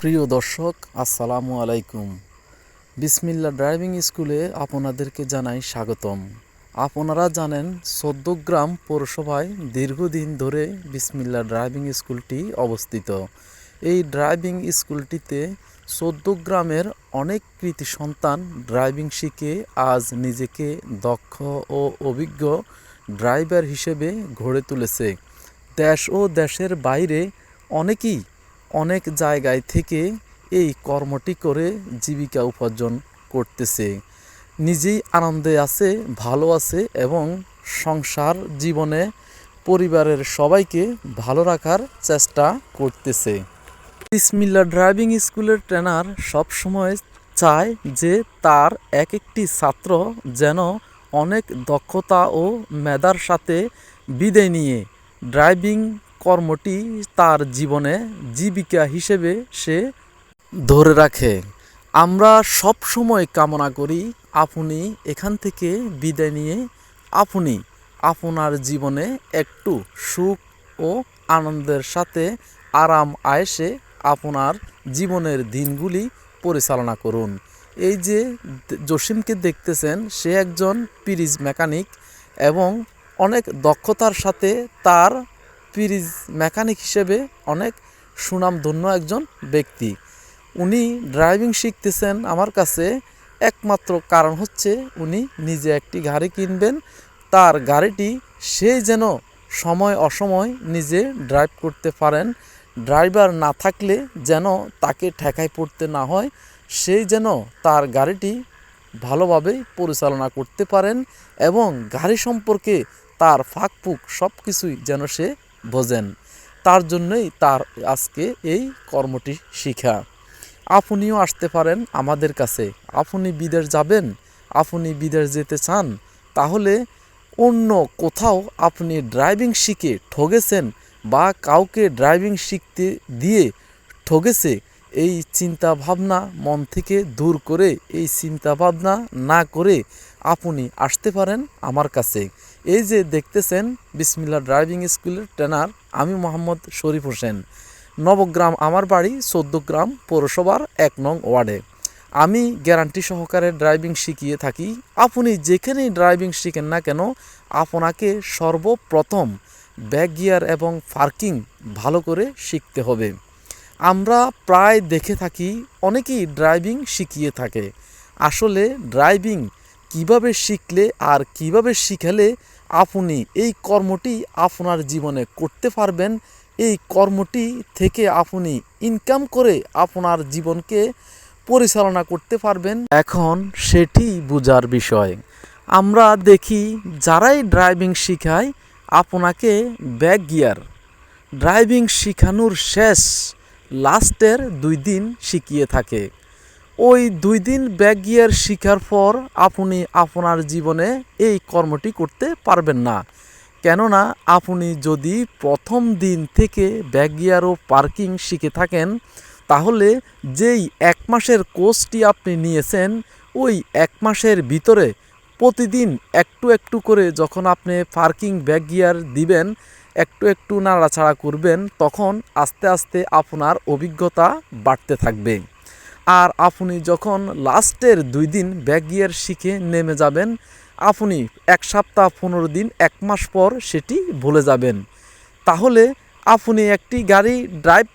প্রিয় দর্শক, আসসালামু আলাইকুম। বিসমিল্লাহ ড্রাইভিং স্কুলে আপনাদেরকে জানাই স্বাগতম। আপনারা জানেন চৌদ্দগ্রাম পৌরসভায় দীর্ঘদিন ধরে বিসমিল্লাহ ড্রাইভিং স্কুলটি অবস্থিত। এই ড্রাইভিং স্কুলটিতে চৌদ্দগ্রামের অনেক কৃতি সন্তান ড্রাইভিং শিখে আজ নিজেকে দক্ষ ও অভিজ্ঞ ড্রাইভার হিসেবে গড়ে তুলেছে। দেশ ও দেশের বাইরে অনেকেই অনেক জায়গায় থেকে এই কর্মটি করে জীবিকা উপার্জন করতেছে। নিজেই আনন্দে আছে, ভালো আছে এবং সংসার জীবনে পরিবারের সবাইকে ভালো রাখার চেষ্টা করতেছে। বিসমিল্লাহ ড্রাইভিং স্কুলের ট্রেনার সবসময় চায় যে তার এক একটি ছাত্র যেন অনেক দক্ষতা ও মেধার সাথে বিদায় নিয়ে ড্রাইভিং কর্মটি তার জীবনে জীবিকা হিসেবে সে ধরে রাখে। আমরা সব সময় কামনা করি আপনি এখান থেকে বিদায় নিয়ে আপনি আপনার জীবনে একটু সুখ ও আনন্দের সাথে আরাম আয়েশে আপনার জীবনের দিনগুলি পরিচালনা করুন। এই যে জসিমকে দেখতেছেন, সে একজন পিরিজ মেকানিক এবং অনেক দক্ষতার সাথে তার পিরিজ মেকানিক হিসেবে অনেক সুনামধন্য একজন ব্যক্তি। উনি ড্রাইভিং শিখতেছেন আমার কাছে একমাত্র কারণ হচ্ছে উনি নিজে একটি গাড়ি কিনবেন। তার গাড়িটি সে যেন সময় অসময় নিজে ড্রাইভ করতে পারেন, ড্রাইভার না থাকলে যেন তাকে ঠেকায় পড়তে না হয়, সেই যেন তার গাড়িটি ভালোভাবে পরিচালনা করতে পারেন এবং গাড়ি সম্পর্কে তার ফাঁকফুক সব কিছুই যেন সে বোঝেন। তার জন্যই তার আজকে এই কর্মটি শিখা। আপনিও আসতে পারেন আমাদের কাছে। আপনি বিদেশ যাবেন, আপনি বিদেশ যেতে চান, তাহলে অন্য কোথাও আপনি ড্রাইভিং শিখে ঠগেছেন বা কাউকে ড্রাইভিং শিখতে দিয়ে ঠগেছে, এই চিন্তা ভাবনা মন থেকে দূর করে, এই চিন্তা ভাবনা না করে আপনি আসতে পারেন আমার কাছে। এই যে দেখতেছেন বিসমিল্লাহ ড্রাইভিং স্কুলের ট্রেনার আমি মোহাম্মদ শরীফ হোসেন। নবগ্রাম আমার বাড়ি, চৌদ্দগ্রাম পৌরসভার 1 নং ওয়ার্ডে। আমি গ্যারান্টি সহকারে ড্রাইভিং শিখিয়ে থাকি। আপনি যেখানেই ড্রাইভিং শিখেন না কেন, আপনাকে সর্বপ্রথম ব্যাক গিয়ার এবং পার্কিং ভালো করে শিখতে হবে। আমরা প্রায় দেখে থাকি অনেকেই ড্রাইভিং শিখিয়ে থাকে। আসলে ড্রাইভিং কিভাবে শিখলে আর কিভাবে শিখালে আপনি এই কর্মটি আপনার জীবনে করতে পারবেন, এই কর্মটি থেকে আপনি ইনকাম করে আপনার জীবনকে পরিচালনা করতে পারবেন, এখন সেটি বোঝার বিষয়। আমরা দেখি যারাই ড্রাইভিং শিখায় আপনাকে ব্যাক গিয়ার ড্রাইভিং শিখানোর শেষ লাস্টের 2 দিন শিখিয়ে থাকে। ওই 2 দিন ব্যাক গিয়ার শেখার পর আপনি আপনার জীবনে এই কর্মটি করতে পারবেন না। কেননা আপনি যদি প্রথম দিন থেকে ব্যাক গিয়ার ও পার্কিং শিখে থাকেন, তাহলে যেই 1 মাসের কোর্সটি আপনি নিয়েছেন, ওই 1 মাসের ভিতরে প্রতিদিন একটু একটু করে যখন আপনি পার্কিং ব্যাক গিয়ার দিবেন, একটু একটু নাড়াচাড়া করবেন, তখন আস্তে আস্তে আপনার অভিজ্ঞতা বাড়তে থাকবে। আর আপনি যখন লাস্টের 2 দিন ব্যাক গিয়ার শিখে নেমে যাবেন, আপনি 1 সপ্তাহ 15 দিন 1 মাস পর সেটি ভুলে যাবেন। তাহলে আপনি একটি গাড়ি ড্রাইভ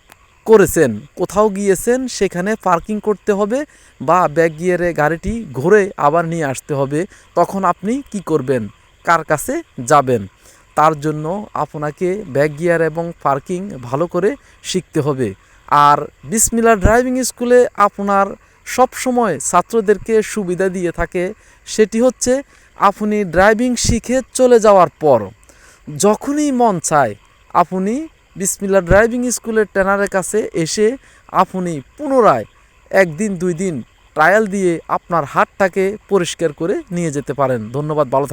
করেছেন, কোথাও গিয়েছেন, সেখানে পার্কিং করতে হবে বা ব্যাক গিয়ারে গাড়িটি ঘুরে আবার নিয়ে আসতে হবে, তখন আপনি কি করবেন, কার কাছে যাবেন? তার জন্য আপনাকে ব্যাক গিয়ার এবং পার্কিং ভালো করে শিখতে হবে। আর বিসমিল্লাহ ড্রাইভিং স্কুলে আপনার সব সময় ছাত্রদেরকে সুবিধা দিয়ে থাকে, সেটি হচ্ছে আপনি ড্রাইভিং শিখে চলে যাওয়ার পর যখনই মন চায় আপনি বিসমিল্লাহ ড্রাইভিং স্কুলের ট্রেনারের কাছে এসে আপনি পুনরায় 1 দিন 2 দিন ট্রায়াল দিয়ে আপনার হাতটাকে পরিষ্কার করে নিয়ে যেতে পারেন। ধন্যবাদ, ভালো থাকবেন।